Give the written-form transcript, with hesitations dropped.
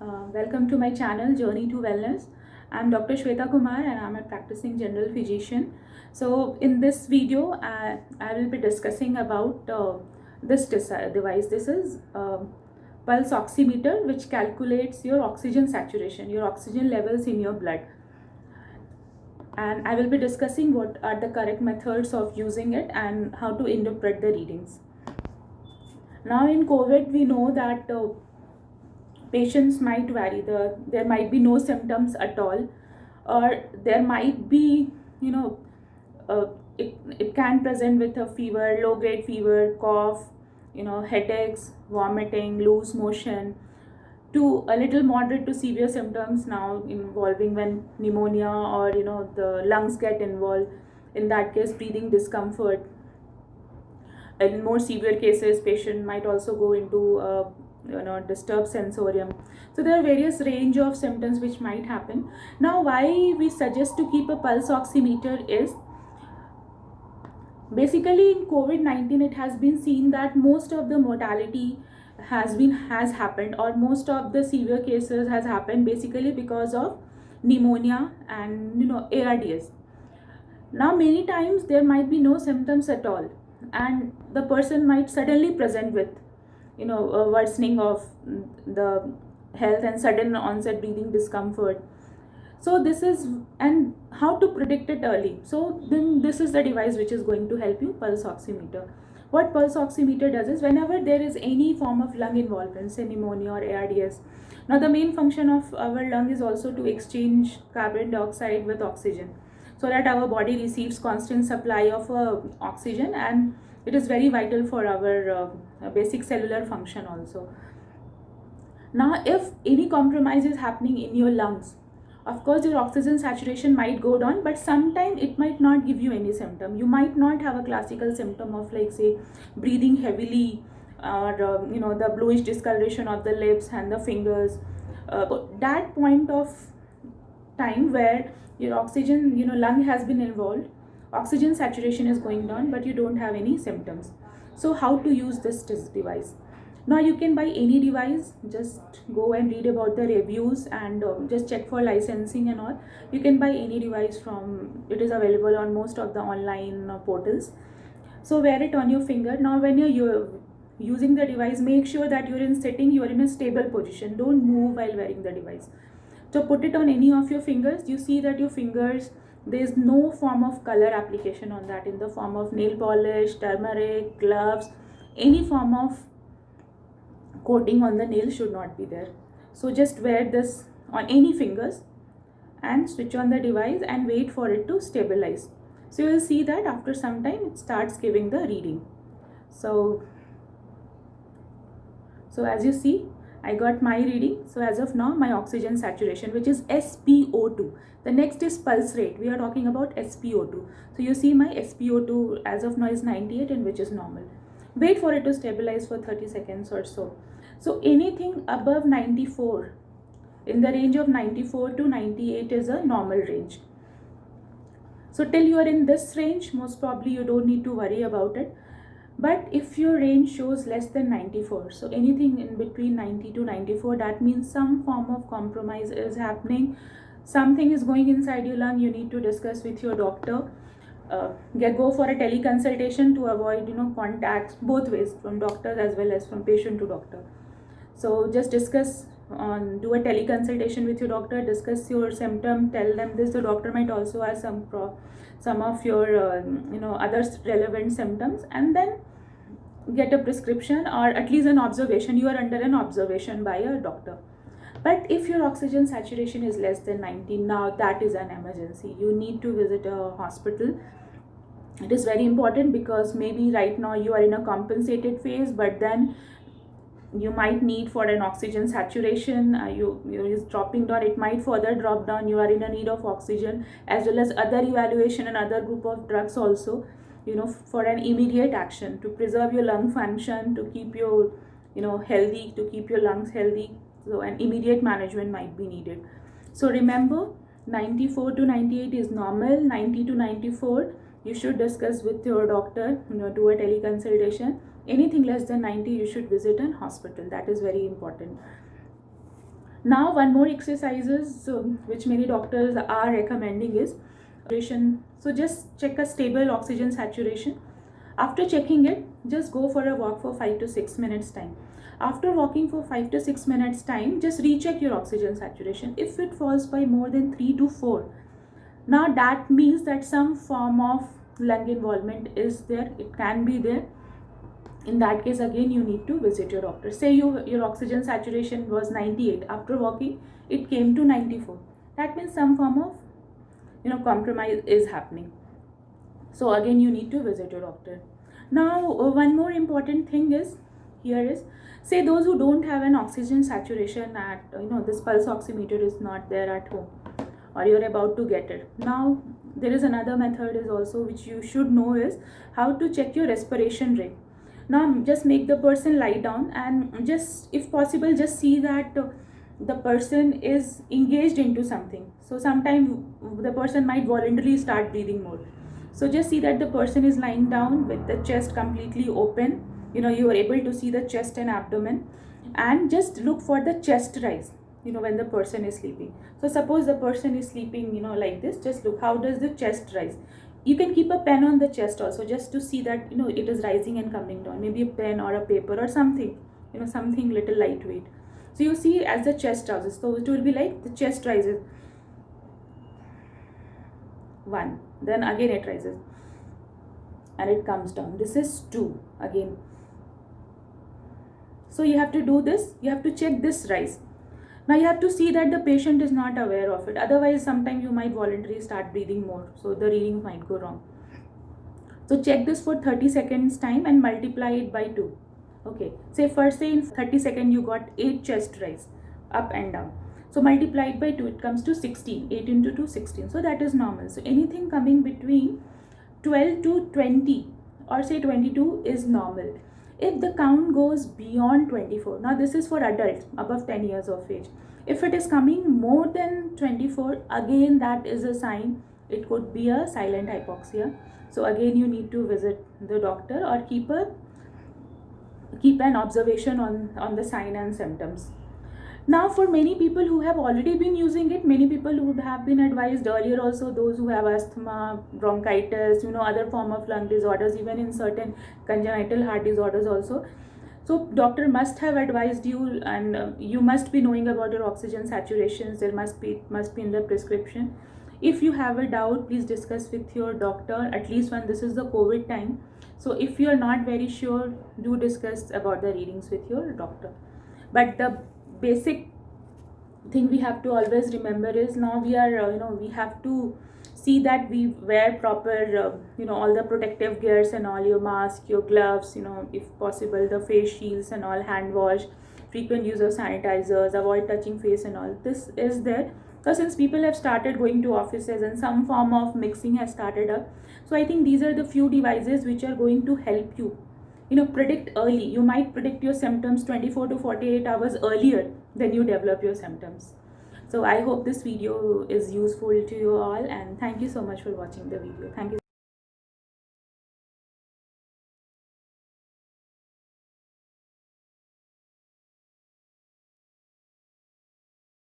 Welcome to my channel Journey to Wellness. I'm Dr. Shweta Kumar and I'm a practicing general physician. So in this video, I will be discussing about this device. This is pulse oximeter, which calculates your oxygen saturation, your oxygen levels in your blood. And I will be discussing what are the correct methods of using it and how to interpret the readings. Now in COVID, we know that patients might vary. There might be no symptoms at all, or there might be, you know, uh, it can present with a fever, low grade fever, cough, headaches, vomiting, loose motion, to a little moderate to severe symptoms now involving when pneumonia or the lungs get involved. In that case, breathing discomfort. In more severe cases, patient might also go into disturbed sensorium. So there are various range of symptoms which might happen. Now why we suggest to keep a pulse oximeter is basically in COVID-19 it has been seen that most of the mortality has happened, or most of the severe cases has happened basically because of pneumonia and ARDS. Now many times there might be no symptoms at all, and the person might suddenly present with a worsening of the health and sudden onset breathing discomfort. So this is, and how to predict it early. So then this is the device which is going to help you, pulse oximeter. What pulse oximeter does is whenever there is any form of lung involvement, say pneumonia or ARDS. Now the main function of our lung is also to exchange carbon dioxide with oxygen, so that our body receives constant supply of oxygen, and it is very vital for our basic cellular function also. Now if any compromise is happening in your lungs, of course your oxygen saturation might go down, but sometimes it might not give you any symptom. You might not have a classical symptom of, like, say, breathing heavily, or the bluish discoloration of the lips and the fingers. That point of time where your oxygen, lung has been involved, oxygen saturation is going down, but you don't have any symptoms. So how to use this device? Now you can buy any device. Just go and read about the reviews and just check for licensing and all. You can buy any device from, it is available on most of the online portals. So wear it on your finger. Now when you're using the device, make sure that you're in a stable position. Don't move while wearing the device. So put it on any of your fingers. You see that your fingers, there is no form of color application on that, in the form of nail polish, turmeric, gloves, any form of coating on the nail should not be there. So just wear this on any fingers and switch on the device and wait for it to stabilize. So you will see that after some time it starts giving the reading. So as you see, I got my reading. So as of now, my oxygen saturation, which is SpO2. The next is pulse rate. We are talking about SpO2. So you see my SpO2 as of now is 98, and which is normal. Wait for it to stabilize for 30 seconds or so. So anything above 94, in the range of 94 to 98 is a normal range. So till you are in this range, most probably you don't need to worry about it. But if your range shows less than 94, so anything in between 90 to 94, that means some form of compromise is happening. Something is going inside your lung. You need to discuss with your doctor. Go for a teleconsultation to avoid contacts both ways, from doctors as well as from patient to doctor. So just discuss do a teleconsultation with your doctor, discuss your symptom, tell them this. The doctor might also ask some of your other relevant symptoms, and then get a prescription, or at least an observation. You are under an observation by a doctor. But if your oxygen saturation is less than 90, now that is an emergency. You need to visit a hospital. It is very important, because maybe right now you are in a compensated phase, but then you might need for an oxygen saturation. You is dropping down, it might further drop down. You are in a need of oxygen, as well as other evaluation and other group of drugs also, for an immediate action to preserve your lung function, to keep you healthy, to keep your lungs healthy. So an immediate management might be needed. So remember, 94 to 98 is normal. 90 to 94, you should discuss with your doctor, do a teleconsultation. Anything less than 90, you should visit an hospital. That is very important. Now one more exercises which many doctors are recommending is saturation. So just check a stable oxygen saturation. After checking it, just go for a walk for 5 to 6 minutes time. After walking for 5 to 6 minutes time, just recheck your oxygen saturation. If it falls by more than 3 to 4, now that means that some form of lung involvement is there. It can be there. In that case, again you need to visit your doctor. Say your oxygen saturation was 98, after walking it came to 94, that means some form of compromise is happening. So again you need to visit your doctor. Now one more important thing is here is, say those who don't have an oxygen saturation at this pulse oximeter is not there at home, or you're about to get it. Now there is another method is also which you should know is how to check your respiration rate. Now just make the person lie down and just, if possible, just see that the person is engaged into something. So sometimes the person might voluntarily start breathing more. So just see that the person is lying down with the chest completely open. You are able to see the chest and abdomen, and just look for the chest rise when the person is sleeping. So suppose the person is sleeping like this, just look how does the chest rise. You can keep a pen on the chest also, just to see that it is rising and coming down. Maybe a pen or a paper or something, something little lightweight. So you see as the chest rises, so it will be like the chest rises 1, then again it rises and it comes down. This is 2 again. So you have to do this, you have to check this rise. Now you have to see that the patient is not aware of it. Otherwise, sometimes you might voluntarily start breathing more. So the reading might go wrong. So check this for 30 seconds time and multiply it by 2. Okay. Say in 30 seconds you got 8 chest rise up and down. So multiply it by 2, it comes to 16. 8 into 2, 16. So that is normal. So anything coming between 12 to 20 or say 22 is normal. If the count goes beyond 24, now this is for adults above 10 years of age. If it is coming more than 24, again that is a sign it could be a silent hypoxia. So again you need to visit the doctor or keep an observation on the sign and symptoms. Now for many people who have already been using it, many people would have been advised earlier also, those who have asthma, bronchitis, other form of lung disorders, even in certain congenital heart disorders also. So doctor must have advised you, and you must be knowing about your oxygen saturations. There must be in the prescription. If you have a doubt, please discuss with your doctor, at least when this is the COVID time. So if you are not very sure, do discuss about the readings with your doctor. But the basic thing we have to always remember is, now we are we have to see that we wear proper all the protective gears and all, your mask, your gloves, if possible the face shields and all, hand wash, frequent use of sanitizers, avoid touching face and all. This is there because since people have started going to offices and some form of mixing has started up. So I think these are the few devices which are going to help you predict early. You might predict your symptoms 24 to 48 hours earlier than you develop your symptoms. So I hope this video is useful to you all, and thank you so much for watching the video. Thank you.